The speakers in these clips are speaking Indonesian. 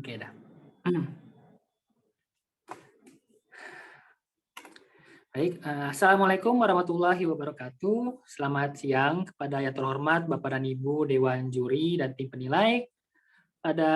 Oke dah. Baik, Assalamualaikum warahmatullahi wabarakatuh. Selamat siang kepada yang terhormat Bapak dan Ibu Dewan Juri dan tim penilai, pada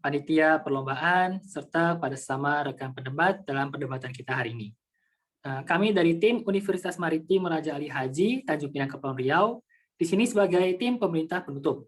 panitia perlombaan, serta pada sesama rekan pendebat dalam perdebatan kita hari ini. Kami dari tim Universitas Maritim Raja Ali Haji, Tanjung Pinang, Kepulauan Riau, di sini sebagai tim pemerintah penutup.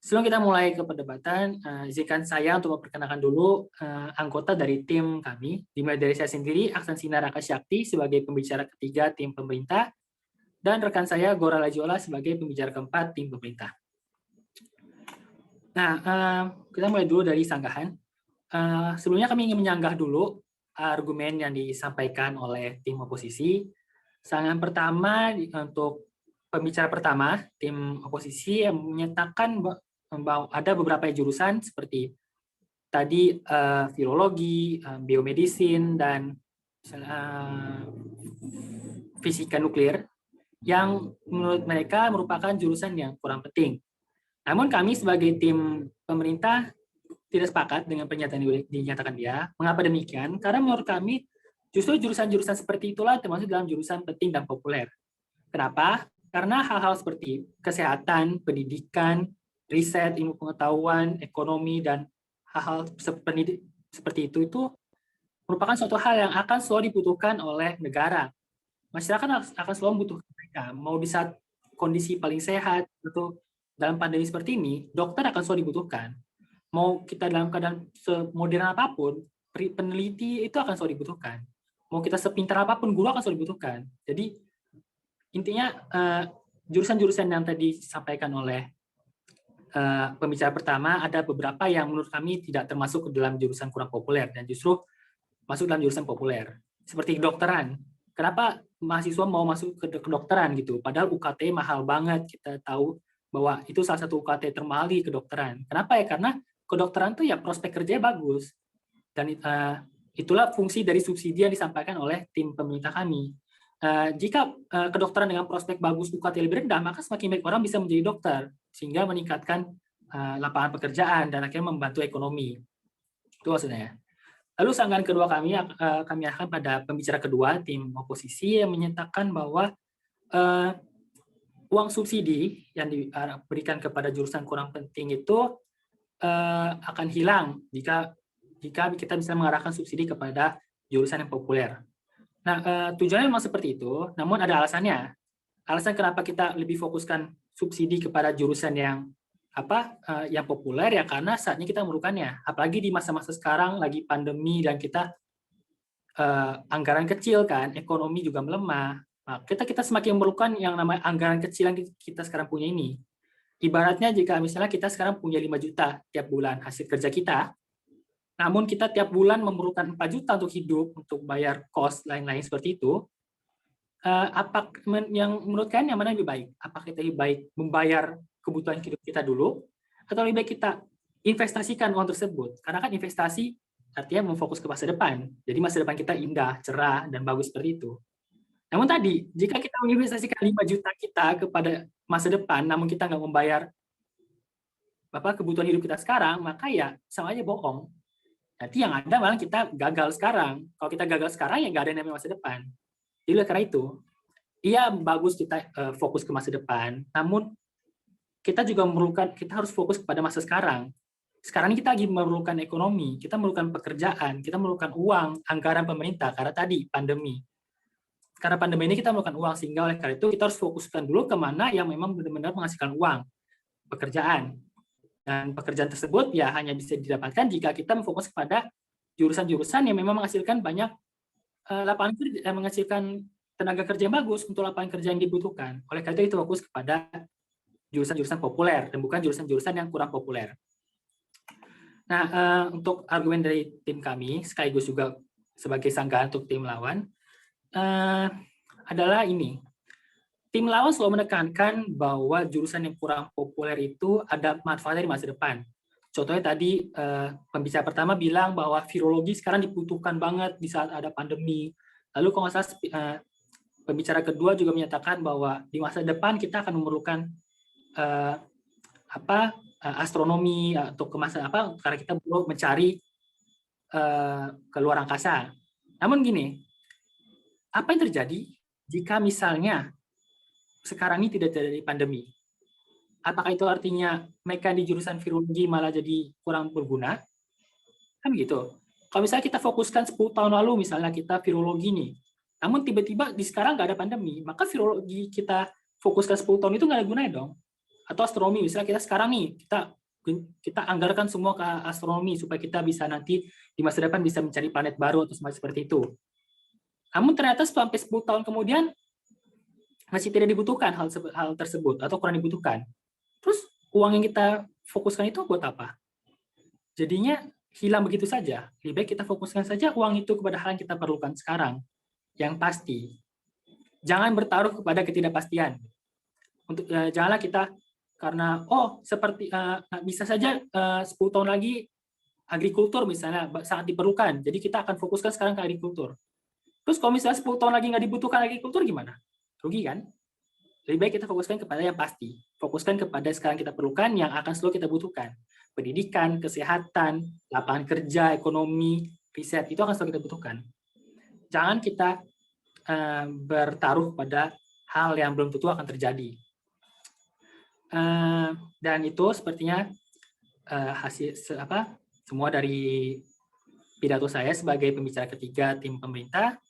Sebelum kita mulai ke perdebatan, izinkan saya untuk memperkenalkan dulu anggota dari tim kami, dimulai dari saya sendiri, Aksan Sinar Akasyakti sebagai pembicara ketiga tim pemerintah, dan rekan saya Gora Lajiola sebagai pembicara keempat tim pemerintah. Nah, kita mulai dulu dari sanggahan. Sebelumnya kami ingin menyanggah dulu argumen yang disampaikan oleh tim oposisi. Sanggahan pertama untuk pembicara pertama, tim oposisi yang menyatakan bahwa ada beberapa jurusan seperti tadi virologi, biomedicine, dan fisika nuklir yang menurut mereka merupakan jurusan yang kurang penting. Namun kami sebagai tim pemerintah tidak sepakat dengan pernyataan yang dinyatakan dia. Mengapa demikian? Karena menurut kami justru jurusan-jurusan seperti itulah termasuk dalam jurusan penting dan populer. Kenapa? Karena hal-hal seperti kesehatan, pendidikan, riset, ilmu pengetahuan, ekonomi, dan hal-hal seperti itu merupakan suatu hal yang akan selalu dibutuhkan oleh negara. Masyarakat akan selalu membutuhkan mereka. Mau di saat kondisi paling sehat, atau dalam pandemi seperti ini, dokter akan selalu dibutuhkan. Mau kita dalam keadaan semodern apapun, peneliti itu akan selalu dibutuhkan. Mau kita sepintar apapun, guru akan selalu dibutuhkan. Jadi, intinya jurusan-jurusan yang tadi disampaikan oleh pembicara pertama, ada beberapa yang menurut kami tidak termasuk ke dalam jurusan kurang populer, dan justru masuk dalam jurusan populer. Seperti kedokteran. Kenapa mahasiswa mau masuk ke kedokteran gitu? Padahal UKT mahal banget. Kita tahu bahwa itu salah satu UKT termahal di kedokteran. Kenapa ya? Karena kedokteran tuh ya prospek kerjanya bagus. Dan itulah fungsi dari subsidi yang disampaikan oleh tim pemerintah kami. Jika kedokteran dengan prospek bagus UKT lebih rendah, maka semakin banyak orang bisa menjadi dokter, sehingga meningkatkan lapangan pekerjaan dan akhirnya membantu ekonomi. Itu maksudnya. Lalu sanggahan kedua kami akan pada pembicara kedua, tim oposisi, yang menyatakan bahwa uang subsidi yang diberikan kepada jurusan kurang penting itu akan hilang jika kita bisa mengarahkan subsidi kepada jurusan yang populer. Nah, tujuannya memang seperti itu, namun ada alasannya. Alasan kenapa kita lebih fokuskan subsidi kepada jurusan yang yang populer ya karena saatnya kita memerlukannya. Apalagi di masa-masa sekarang lagi pandemi dan kita anggaran kecil kan, ekonomi juga melemah. Nah, kita semakin memerlukan yang namanya anggaran kecil yang kita sekarang punya ini. Ibaratnya jika misalnya kita sekarang punya 5 juta tiap bulan hasil kerja kita, namun kita tiap bulan memerlukan 4 juta untuk hidup, untuk bayar kos, lain-lain seperti itu, apa yang menurut kalian yang mana lebih baik? Apakah kita lebih baik membayar kebutuhan hidup kita dulu, atau lebih baik kita investasikan uang tersebut? Karena kan investasi artinya memfokus ke masa depan. Jadi masa depan kita indah, cerah, dan bagus seperti itu. Namun tadi, jika kita menginvestasikan 5 juta kita kepada masa depan, namun kita nggak membayar kebutuhan hidup kita sekarang, maka ya sama aja bohong. Nanti yang ada malah kita gagal sekarang. Kalau kita gagal sekarang, ya nggak ada yang namanya masa depan. Jadi karena itu, iya bagus kita fokus ke masa depan, namun kita juga kita harus fokus kepada masa sekarang. Sekarang ini kita lagi memerlukan ekonomi, kita memerlukan pekerjaan, kita memerlukan uang, anggaran pemerintah, karena tadi pandemi. Karena pandemi ini kita memerlukan uang, sehingga oleh karena itu kita harus fokuskan dulu kemana yang memang benar-benar menghasilkan uang, pekerjaan. Dan pekerjaan tersebut ya hanya bisa didapatkan jika kita memfokus kepada jurusan-jurusan yang memang menghasilkan banyak lapangan kerja, menghasilkan tenaga kerja yang bagus untuk lapangan kerja yang dibutuhkan. Oleh karena itu fokus kepada jurusan-jurusan populer dan bukan jurusan-jurusan yang kurang populer. Nah, untuk argumen dari tim kami sekaligus juga sebagai sanggahan untuk tim lawan adalah ini. Tim lawan selalu menekankan bahwa jurusan yang kurang populer itu ada manfaatnya di masa depan. Contohnya tadi pembicara pertama bilang bahwa virologi sekarang dibutuhkan banget di saat ada pandemi. Lalu kalau nggak salah pembicara kedua juga menyatakan bahwa di masa depan kita akan memerlukan astronomi atau ke masa apa, karena kita perlu mencari ke luar angkasa. Namun gini, apa yang terjadi jika misalnya sekarang ini tidak terjadi pandemi? Apakah itu artinya mereka di jurusan virologi malah jadi kurang berguna? Kan gitu. Kalau misalnya kita fokuskan 10 tahun lalu, misalnya kita virologi nih, namun tiba-tiba di sekarang nggak ada pandemi, maka virologi kita fokuskan 10 tahun itu nggak ada gunanya dong. Atau astronomi, misalnya kita sekarang nih, kita anggarkan semua ke astronomi supaya kita bisa nanti di masa depan bisa mencari planet baru atau seperti itu. Namun ternyata sampai 10 tahun kemudian masih tidak dibutuhkan hal tersebut atau kurang dibutuhkan. Terus uang yang kita fokuskan itu buat apa? Jadinya hilang begitu saja. Lebih baik kita fokuskan saja uang itu kepada hal yang kita perlukan sekarang, yang pasti. Jangan bertaruh kepada ketidakpastian. Janganlah kita karena seperti bisa saja 10 tahun lagi agrikultur misalnya sangat diperlukan. Jadi kita akan fokuskan sekarang ke agrikultur. Terus kalau misalnya 10 tahun lagi nggak dibutuhkan agrikultur gimana? Rugi kan? Lebih baik kita fokuskan kepada yang pasti. Fokuskan kepada sekarang kita perlukan yang akan selalu kita butuhkan. Pendidikan, kesehatan, lapangan kerja, ekonomi, riset, itu akan selalu kita butuhkan. Jangan kita bertaruh pada hal yang belum tentu akan terjadi. Dan itu sepertinya hasil semua dari pidato saya sebagai pembicara ketiga tim pemerintah.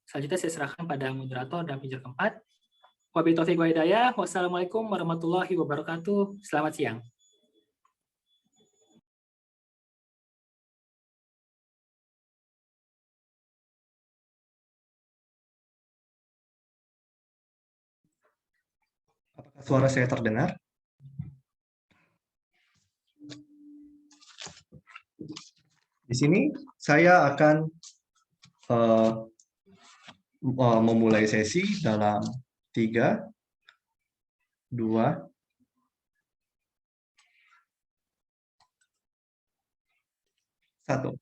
Selanjutnya saya serahkan pada moderator dan pembicara keempat. Wabillahi taufiq wal hidayah. Wassalamualaikum warahmatullahi wabarakatuh. Selamat siang. Apakah suara saya terdengar? Di sini saya akan memulai sesi dalam 3, 2, 1.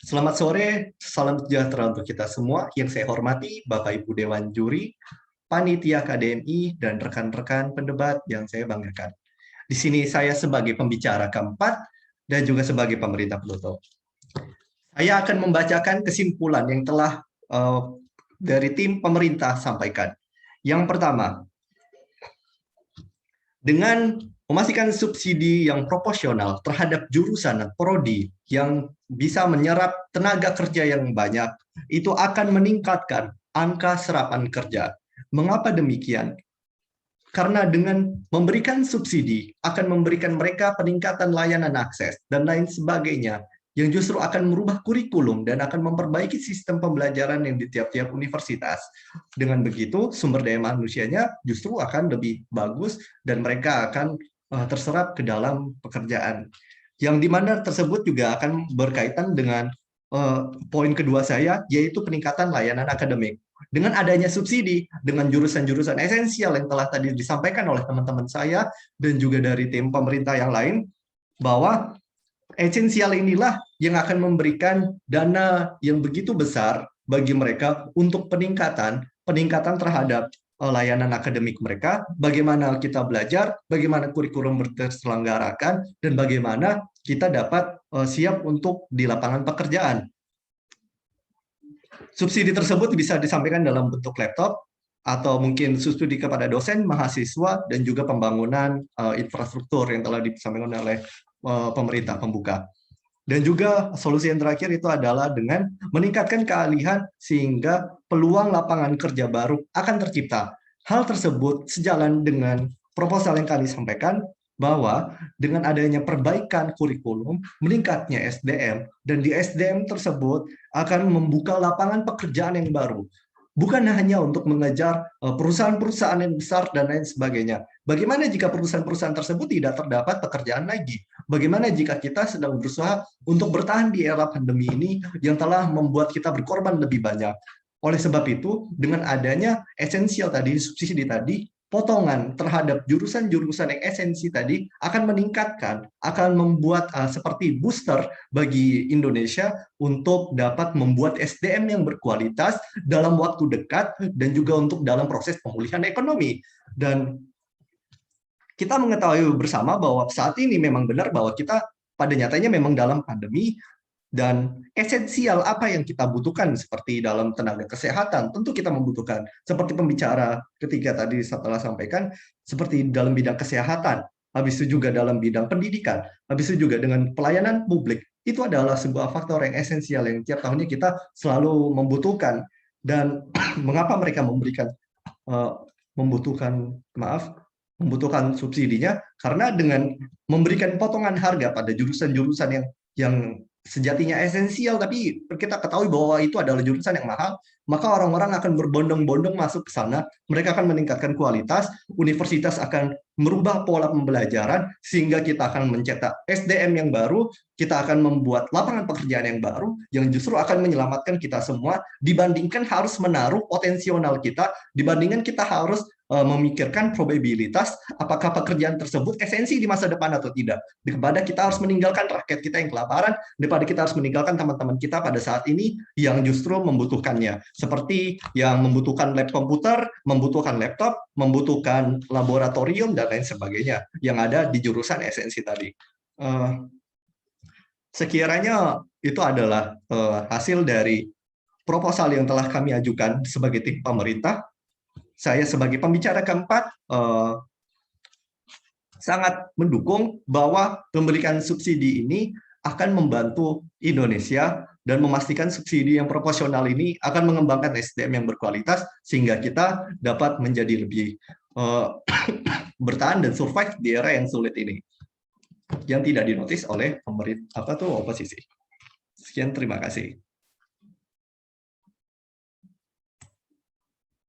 Selamat sore, salam sejahtera untuk kita semua. Yang saya hormati Bapak Ibu Dewan Juri, Panitia KDMI, dan rekan-rekan pendebat yang saya banggakan. Di sini saya sebagai pembicara keempat dan juga sebagai pemerintah penutup. Saya akan membacakan kesimpulan yang telah dari tim pemerintah sampaikan. Yang pertama, dengan memastikan subsidi yang proporsional terhadap jurusan dan prodi yang bisa menyerap tenaga kerja yang banyak, itu akan meningkatkan angka serapan kerja. Mengapa demikian? Karena dengan memberikan subsidi akan memberikan mereka peningkatan layanan akses dan lain sebagainya yang justru akan merubah kurikulum dan akan memperbaiki sistem pembelajaran yang di tiap-tiap universitas. Dengan begitu, sumber daya manusianya justru akan lebih bagus dan mereka akan terserap ke dalam pekerjaan. Yang dimana tersebut juga akan berkaitan dengan poin kedua saya, yaitu peningkatan layanan akademik. Dengan adanya subsidi, dengan jurusan-jurusan esensial yang telah tadi disampaikan oleh teman-teman saya dan juga dari tim pemerintah yang lain, bahwa esensial inilah yang akan memberikan dana yang begitu besar bagi mereka untuk peningkatan terhadap layanan akademik mereka, bagaimana kita belajar, bagaimana kurikulum terselenggarakan, dan bagaimana kita dapat siap untuk di lapangan pekerjaan. Subsidi tersebut bisa disampaikan dalam bentuk laptop, atau mungkin subsidi kepada dosen, mahasiswa, dan juga pembangunan infrastruktur yang telah disampaikan oleh pemerintah pembuka. Dan juga solusi yang terakhir itu adalah dengan meningkatkan keahlian sehingga peluang lapangan kerja baru akan tercipta. Hal tersebut sejalan dengan proposal yang kami sampaikan, bahwa dengan adanya perbaikan kurikulum, meningkatnya SDM, dan di SDM tersebut akan membuka lapangan pekerjaan yang baru. Bukan hanya untuk mengejar perusahaan-perusahaan yang besar dan lain sebagainya. Bagaimana jika perusahaan-perusahaan tersebut tidak terdapat pekerjaan lagi? Bagaimana jika kita sedang berusaha untuk bertahan di era pandemi ini yang telah membuat kita berkorban lebih banyak? Oleh sebab itu, dengan adanya esensial tadi, subsidi tadi, potongan terhadap jurusan-jurusan yang esensi tadi akan meningkatkan, akan membuat seperti booster bagi Indonesia untuk dapat membuat SDM yang berkualitas dalam waktu dekat dan juga untuk dalam proses pemulihan ekonomi. Dan kita mengetahui bersama bahwa saat ini memang benar bahwa kita pada nyatanya memang dalam pandemi, dan esensial apa yang kita butuhkan seperti dalam tenaga kesehatan, tentu kita membutuhkan seperti pembicara ketika tadi setelah sampaikan, seperti dalam bidang kesehatan, habis itu juga dalam bidang pendidikan, habis itu juga dengan pelayanan publik. Itu adalah sebuah faktor yang esensial yang tiap tahunnya kita selalu membutuhkan. Dan mengapa mereka membutuhkan subsidinya, karena dengan memberikan potongan harga pada jurusan-jurusan yang sejatinya esensial, tapi kita ketahui bahwa itu adalah jurusan yang mahal, maka orang-orang akan berbondong-bondong masuk ke sana, mereka akan meningkatkan kualitas, universitas akan merubah pola pembelajaran, sehingga kita akan mencetak SDM yang baru, kita akan membuat lapangan pekerjaan yang baru, yang justru akan menyelamatkan kita semua, dibandingkan harus menaruh potensial kita, dibandingkan kita harus memikirkan probabilitas apakah pekerjaan tersebut esensi di masa depan atau tidak. Daripada kita harus meninggalkan rakyat kita yang kelaparan, daripada kita harus meninggalkan teman-teman kita pada saat ini yang justru membutuhkannya. Seperti yang membutuhkan lab komputer, membutuhkan laptop, membutuhkan laboratorium, dan lain sebagainya yang ada di jurusan esensi tadi. Sekiranya itu adalah hasil dari proposal yang telah kami ajukan sebagai tim pemerintah. Saya sebagai pembicara keempat sangat mendukung bahwa memberikan subsidi ini akan membantu Indonesia dan memastikan subsidi yang proporsional ini akan mengembangkan SDM yang berkualitas sehingga kita dapat menjadi lebih bertahan dan survive di era yang sulit ini, yang tidak dinotis oleh oposisi. Sekian, terima kasih.